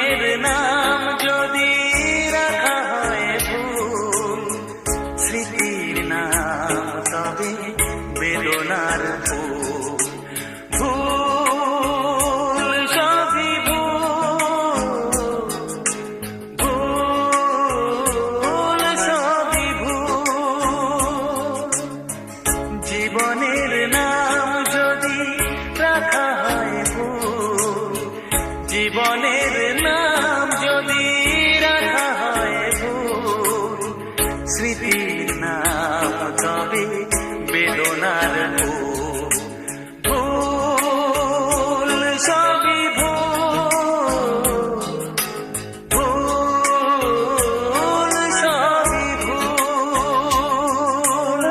জীবনের নাম যদি রাখা হয় ভুল, স্মৃতির নাম তবে বেদনার ফুল। ভুল সবই ভুল, ভুল সবই ভুল। জীবনের নাম যদি রাখা হয় ভুল, জীবনের নাম যদি রাখা হয় ভুল, স্মৃতির নাম তবে বেদনার ফুল। ভুল সবই ভুল, ভুল সবই ভুল।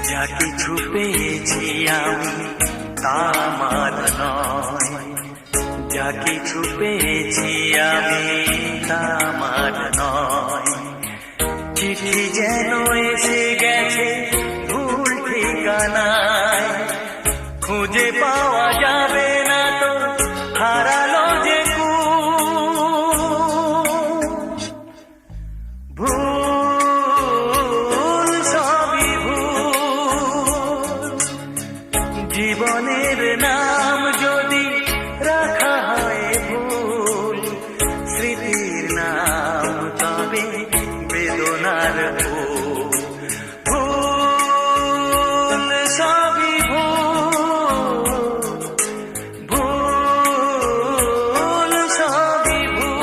যা কিছু পেয়েছি আমি তা আমার নয়, যা কিছু পেয়েছি আমি তা আমার নয়। চিঠি যেন এসে গেছে ভুল ঠিকানায়, খুঁজে পাওয়া যাবে না তো হারালো যে ভুল সবই ভুল। জীবনের নাম যদি রাখা হয় ভুল, স্মৃতির নাম তবে বেদনার ফুল। ভুল সবই ভুল, ভুল সবই ভুল।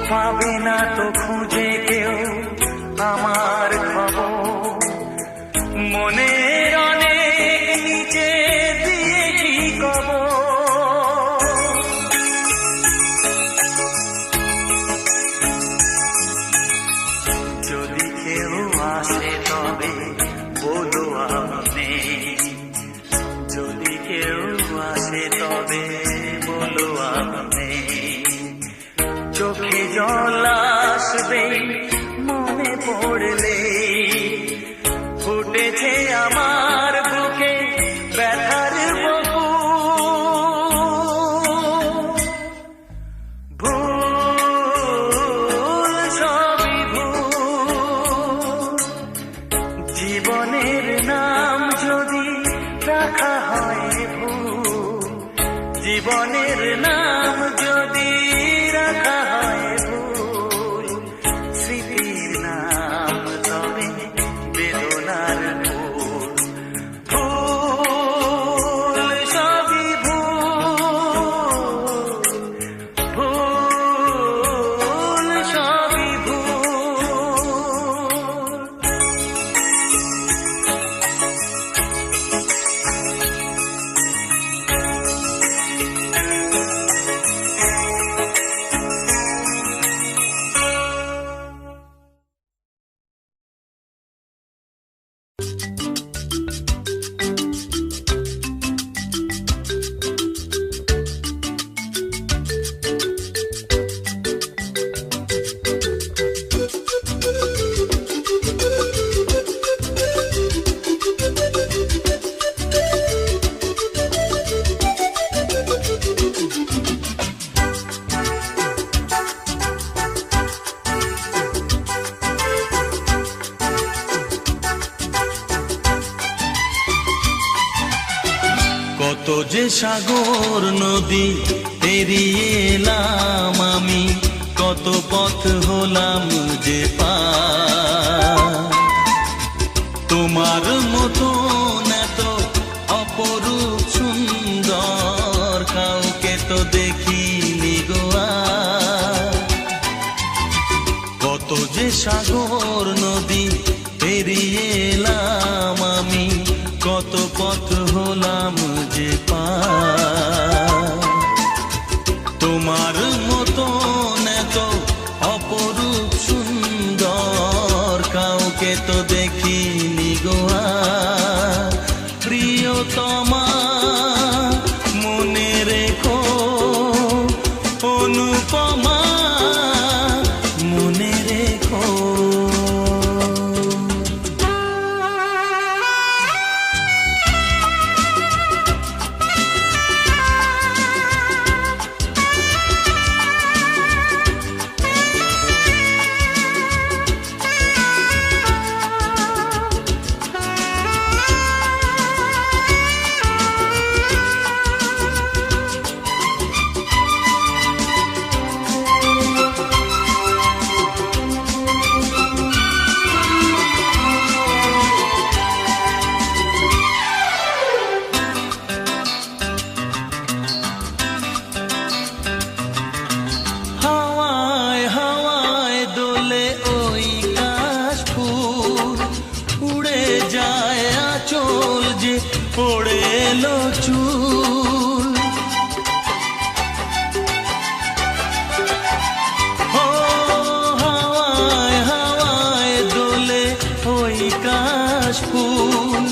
পাবে না তো খুঁজে কেউ আমার খবর, মনের অনেক নিচে দিয়েছি কবর। যদি কেউ আসে তবে বলো আমি, যদি কেউ আসে তবে বলো আমি। চোখে জল আসবে মনে পড়লে, ফুটেছে আমার বুকে ব্যথার বকুল। ভুল সবই ভুল। জীবনের নাম যদি রাখা হয় ভুল, জীবনের নাম যদি রাখা হয় ভুল, স্মৃতির নাম তবে বেদনার ফুল। ভুল সবই ভুল, ভুল সবই ভুল। কত যে সাগর নদী পেরিয়ে এলাম আমি, কত পথ হলাম যে পার। তোমার মতো এত অপরূপ সুন্দর কাউকে তো দেখিনি গো আর। কত যে সাগর নদী পেরিয়ে এলাম আমি, কত পথ হলাম যে পার। তোমার মতন এত অপরূপ সুন্দর কাউকে তো দেখিনি গো আর। প্রিয়তমা মনে রেখো, অনুপমা মনে রেখো। পড়ে এলো চুল, ও হাওয়ায় হাওয়ায় দোলে ওই কাশ ফুল,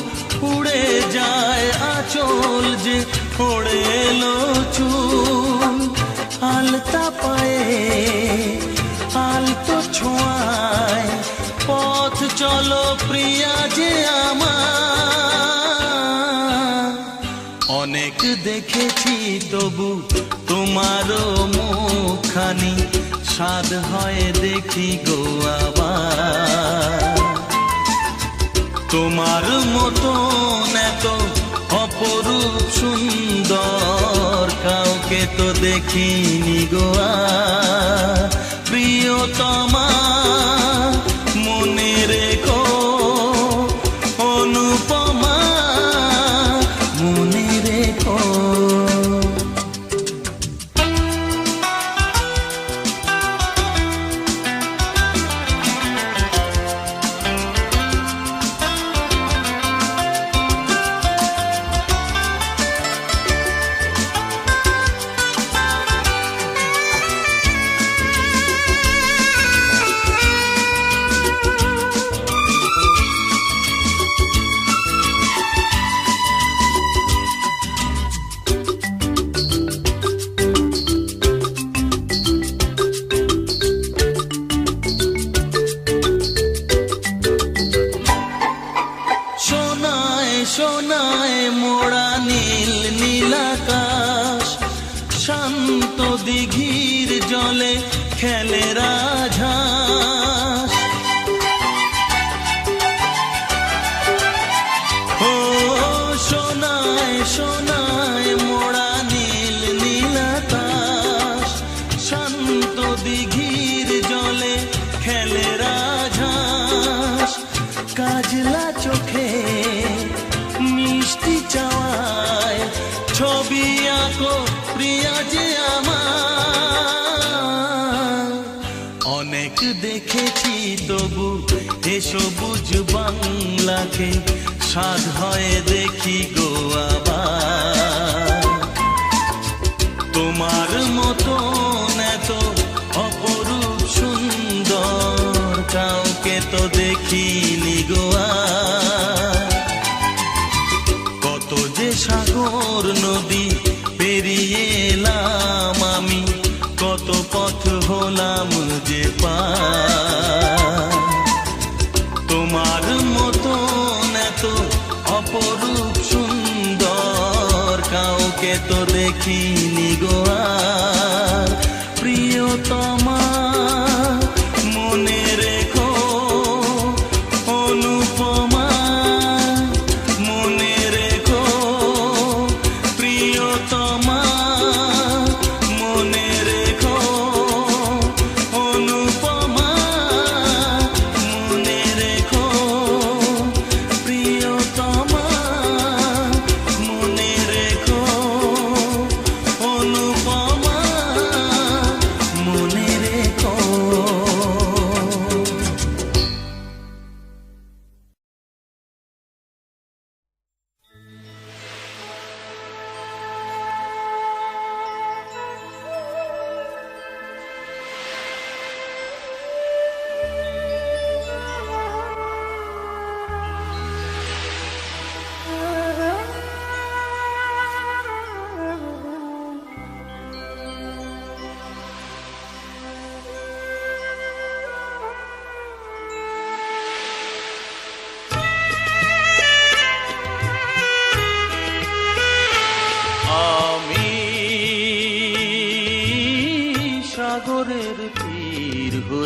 উড়ে যায় আঁচল যে পড়ে এলো চুল। আলতা পায়ে আলতো ছোঁয়ায় পথ চলো প্রিয়া যে আমার। অনেক দেখেছি তবু তোমারও মুখখানি, স্বাদ হয় দেখি গো আবার। তোমার মতন এত অপরূপ সুন্দর কাউকে তো দেখিনি গো আর। প্রিয়তমা মনে রেখো, অনুপমা মনে রেখো। সোনায় মোড়া নীল নীলাকাশ, শান্ত দিঘির জলে খেলে রাজহাঁস। ও সোনায় সোনায় মোড়া নীল নীলাকাশ, শান্ত দিঘির জলে খেলে রাজহাঁস। কাজলা চোখে মিষ্টি চাওয়ায় ছবি আঁকো প্রিয়া যে আমার। অনেক দেখেছি তবু এ সবুজ বাংলাকে, স্বাদ হয় দেখি গো আবার। তোমার মতন এত অপরূপ সুন্দর কাউকে তো দেখিনি গো আর। কত যে সাগর নদী পেরিয়ে এলাম আমি, কত পথ হলাম যে পার। তোমার মতন এত অপরূপ সুন্দর কাউকে তো দেখিনি গো আর। প্রিয়তমা মনে রেখো, অনুপমা মনে রেখো। প্রিয়তমা মনে রেখো, অনুপমা মনে রেখো। প্রিয়তমা মনে রেখো,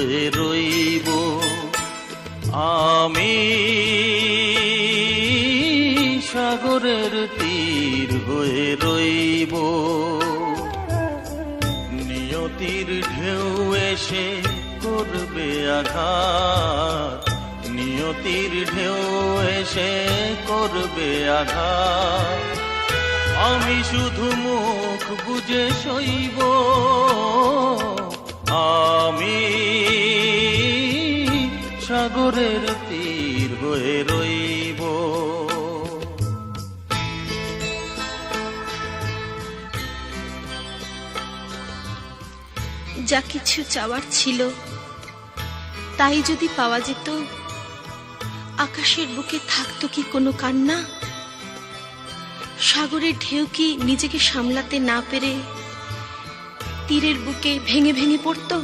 হয়ে রইব আমি, সাগরের তীর হয়ে রইব। নিয়তির ঢেউ এসে করবে আঘাত, নিয়তির ঢেউ এসে করবে আঘাত, আমি শুধু মুখ বুজে সইব আমি, সাগরের তীর হয়ে রইব। যা কিছু চাওয়ার ছিল তাই যদি পাওয়া যেত, আকাশের বুকে থাকতো কি কোনো কান্না? সাগরের ঢেউ কি নিজেকে সামলাতে না পেরে তীরের বুকে ভেঙে ভেঙে পড়তো?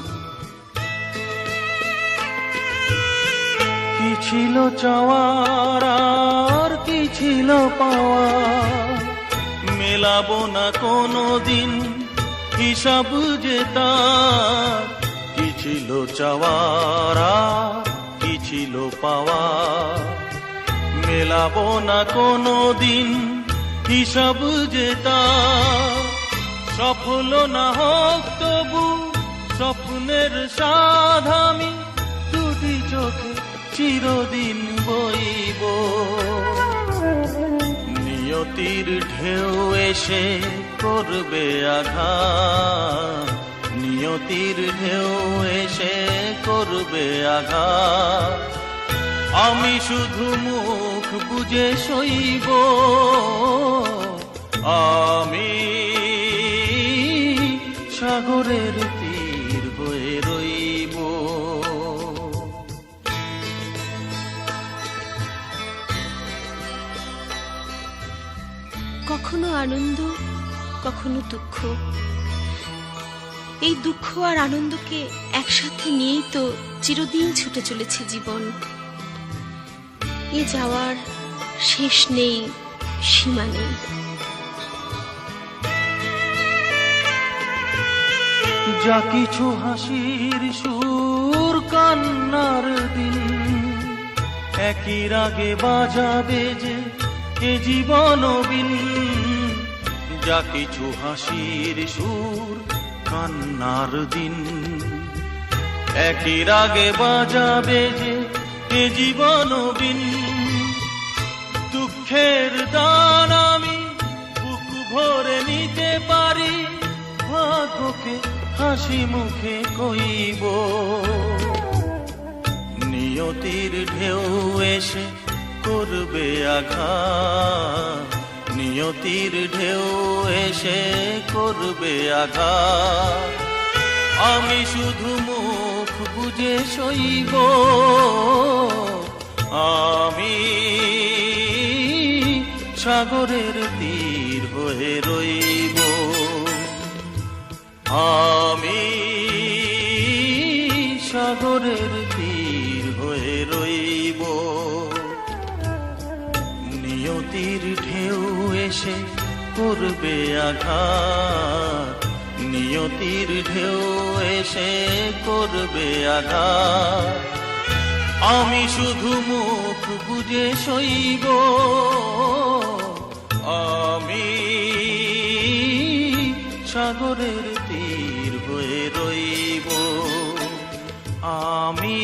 কি ছিল চাওয়ার আর কি ছিল পাওয়া, মেলাবো না কোনো দিন হিসাব যে তার। কি ছিল চাওয়ার আর কি ছিল পাওয়া, মেলাবো না কোনো দিন হিসাব যে তার। সফল না হোক তবু স্বপ্নের সাধ আমি দুটি চোখে চিরদিন বইব। নিয়তির ঢেউ এসে করবে আঘাত, নিয়তির ঢেউ এসে করবে আঘাত, আমি শুধু মুখ বুজে সইব আমি, সাগরের তীর হয়ে রইব। কখনো আনন্দ কখনো দুঃখ, এই দুঃখ আর আনন্দকে একসাথে নিয়েই তো চিরদিন ছুটে চলেছে জীবন। এ যাওয়ার শেষ নেই, সীমা নেই। যা কিছু হাসির সুর কান্নার দিন, একই রাগে বাজাবে যে এ জীবন বিন। যা কিছু হাসির সুর কান্নার দিন, একই রাগে বাজাবে যে এ জীবন বিন। দুঃখের দান আমি বুক ভরে নিতে পারি, ভাগ্যকে হাসি মুখে কইব। নিয়তির ঢেউ এসে করবে আঘাত, নিয়তির ঢেউ এসে করবে আঘাত, আমি শুধু মুখ বুজে সইব আমি, সাগরের তীর হয়ে রইব আমি, সাগরের তীর হয়ে রইব। নিয়তির ঢেউ এসে করবে আঘাত, নিয়তির ঢেউ এসে করবে আঘাত, আমি শুধু মুখ বুজে সইব আমি, সাগরের তীর হয়ে রইব আমি,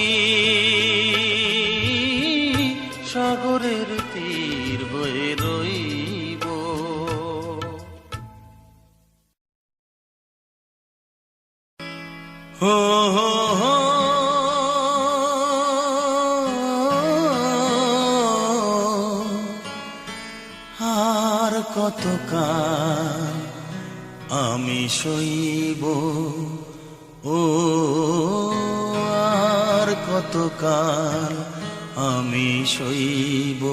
সাগরের তীর হয়ে রইব। হো হো হো আর কতকাল আমি সইব, ও আর কতকাল আমি সইব।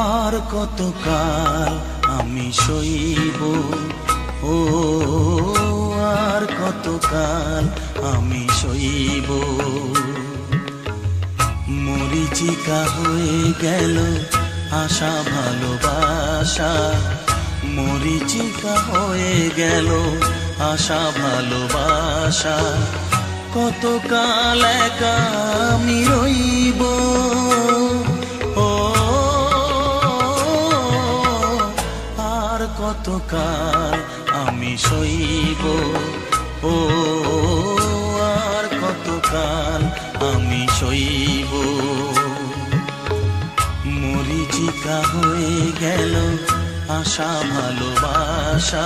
আর কতকাল আমি সইব, ও আর কতকাল আমি সইব। মরিচিকা হয়ে গেল আশা ভালোবাসা, মরিচিকা হয়ে গেল আশা ভালোবাসা। কতকাল একা আমি রইব, ও আর কতকাল আমি সইব, ও আর কতকাল আমি সইব। মরিচিকা হয়ে গেল আশা ভালোবাসা,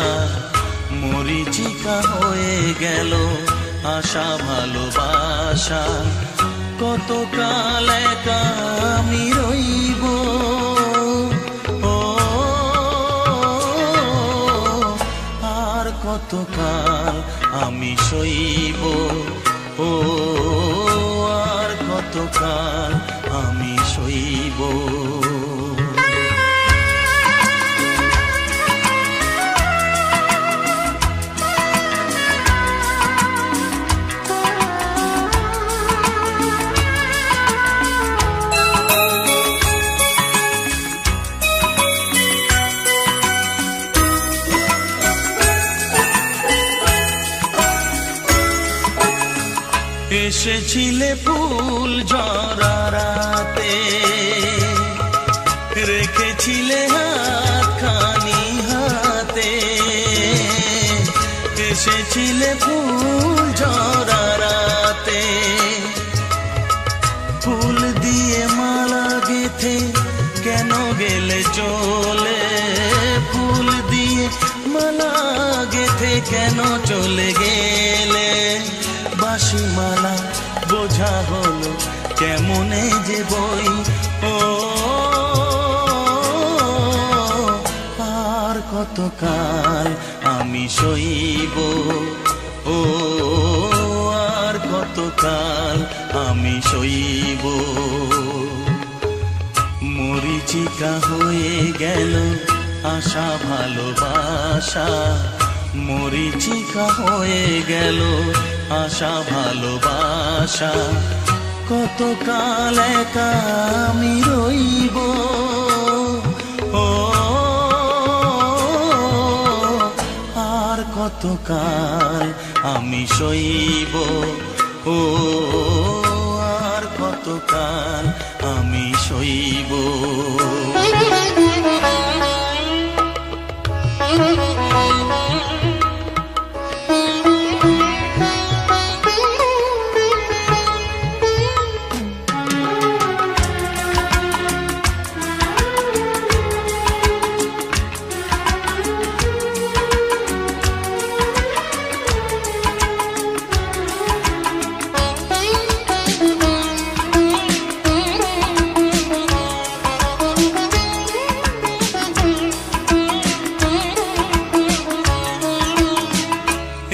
মরিচিকা হয়ে গেল আশা ভালোবাসা। কতকাল একা আমি রইব, ও আর কতকাল আমি সইব, ও আর কতকাল আমি সইব। এসেছিলে ফুল ঝরা রাতে, রেখেছিলে হাতখানি হাতে। এসেছিলে ফুল ঝরা রাতে, ফুল দিয়ে মালা গেথে কেন গেলে চলে, ফুল দিয়ে মালা গেথে কেন চলে গেলে। বাঁশি মালা বোঝা হলো কেমনে যে বই, ও আর কতকাল আমি সইব, ও আর কতকাল আমি সইব। মরিচিকা হয়ে গেল আশা ভালোবাসা, মরিচিকা হয়ে গেল আশা ভালোবাসা। কতকাল একা আমি রইব, ও আর কতকাল আমি সইব, ও আর কতকাল আমি সইব।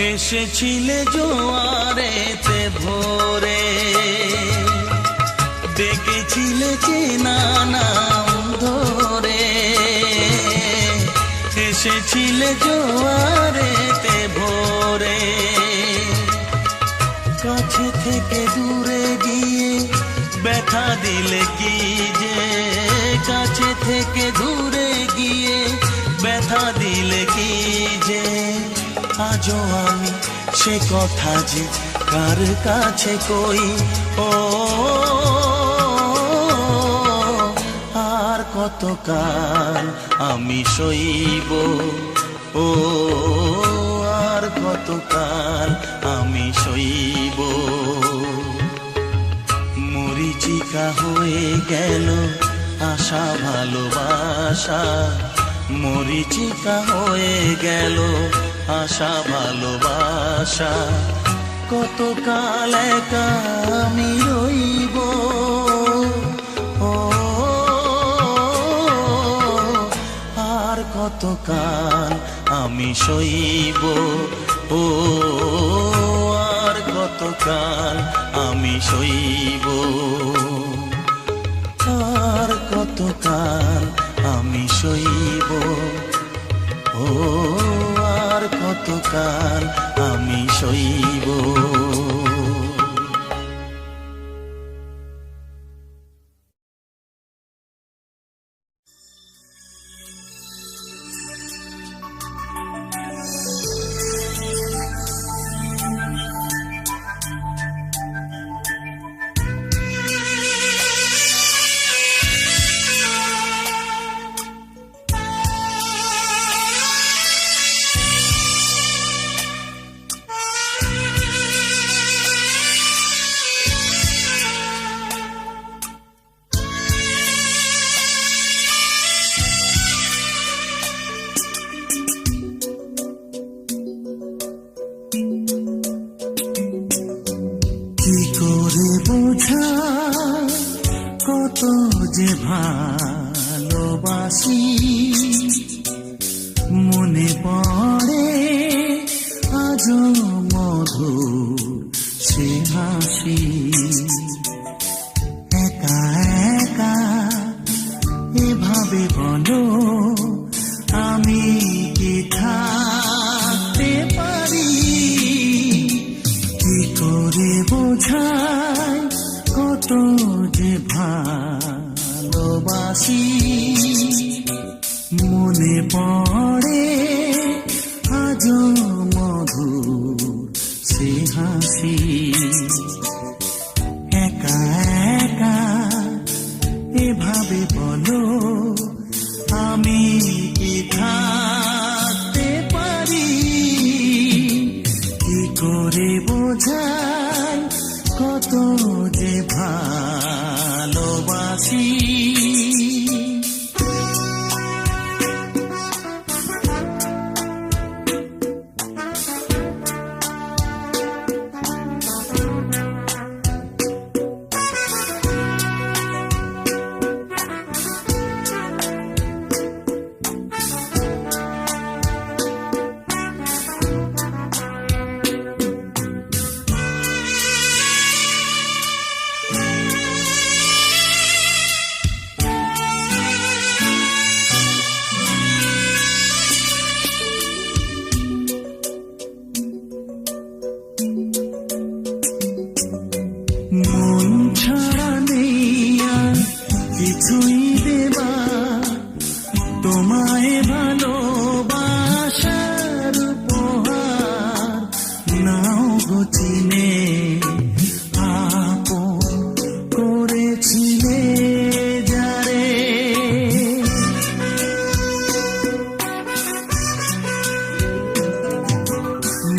এসেছিলে জোয়ারেতে ভোরে, ডেকেছিলে চেনা নাম ধরে। এসেছিলে জোয়ারেতে ভোরে, কাছে থেকে দূরে গিয়ে ব্যথা দিলে কি যে, কাছে থেকে দূরে গিয়ে ব্যথা দিলে কি যে। আজও আমি সে কথা যে কার কাছে কই, ও আর কতকাল আমি সইব, ও আর কতকাল আমি সইব। মরিচিকা হয়ে গেল আশা ভালোবাসা, মরিচিকা হয়ে গেল আশা ভালোবাসা। কতকাল একা আমি রইব, ও আর কতকাল আমি সইব, ও আর কতকাল আমি সইব, আর কতকাল আমি সইব, ও আর কতকাল আমি সইব। কত যে ভালোবাসি, মনে পড়ে আজও মধুর সে হাসি। একা একা এভাবে বলো আমি কি থাকতে পারি, কি করে বোঝাই কত যে ভালোবাসি। মনে পড়ে আজও মধুর সে হাসি। একা একা এভাবে বলো আমি কি থাকতে পারি, কি করে বোঝাই কত যে ভালোবাসি। মন ছাড়া নেই আর কিছুই দেবা, তোমায় ভালোবাসার উপহার নাও গো চিনে। আপন করেছিলে যারে,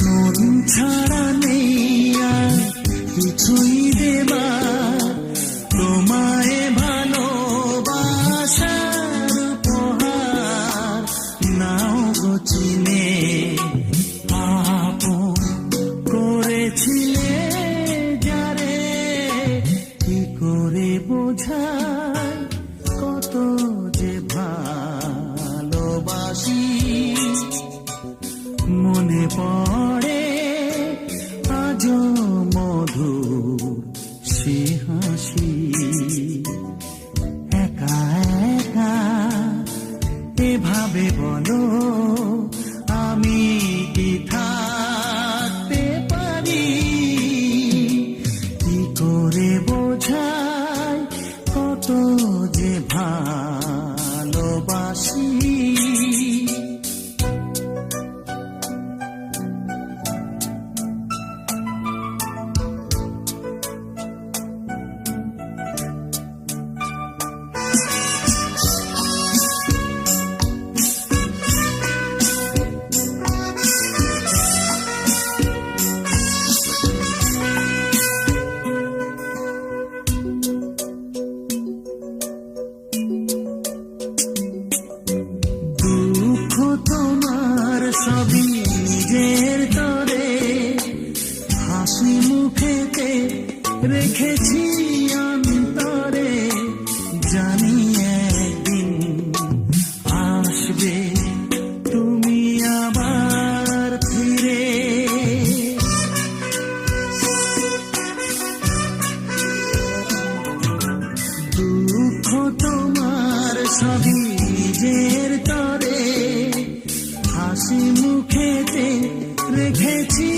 মন ছাড়া নেই আর কিছুই দেবা, তোমায় ভালোবাসার উপহার নাও গো চিনে। আপন করেছিলে যারে, কি করে বোঝাই কত যে ভালোবাসি। মনে পড়ে আজও মধুর সে হাসি। একা একা এভাবে বলো আমি কি থাকতে পারি, কি করে বোঝাই কত যে ভালোবাসি। দুঃখ তোমার সবই নিজের তরে, হাসি মুখেতে রেখেছি অন্তরে। জানি একদিন আসবে তুমি আবার ফিরে, দুঃখ তোমার সবই নিজের তরে, হাসি মুখেতে রেখেছি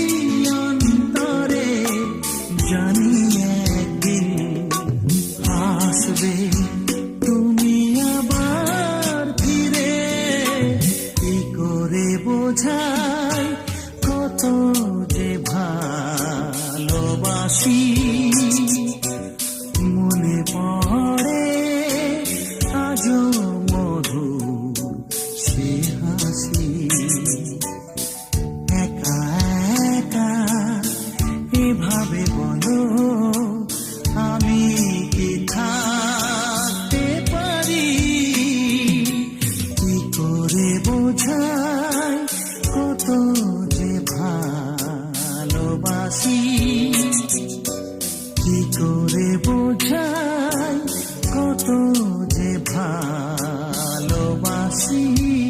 অন্তরে। জানি একদিন আসবে তুমি আবার ফিরে, কি করে বোঝাই কত যে ভালোবাসি। মনে পড়ে আজও মধুর সে হাসি। একা একা এভাবে বলো আমি কি থাকতে হাসি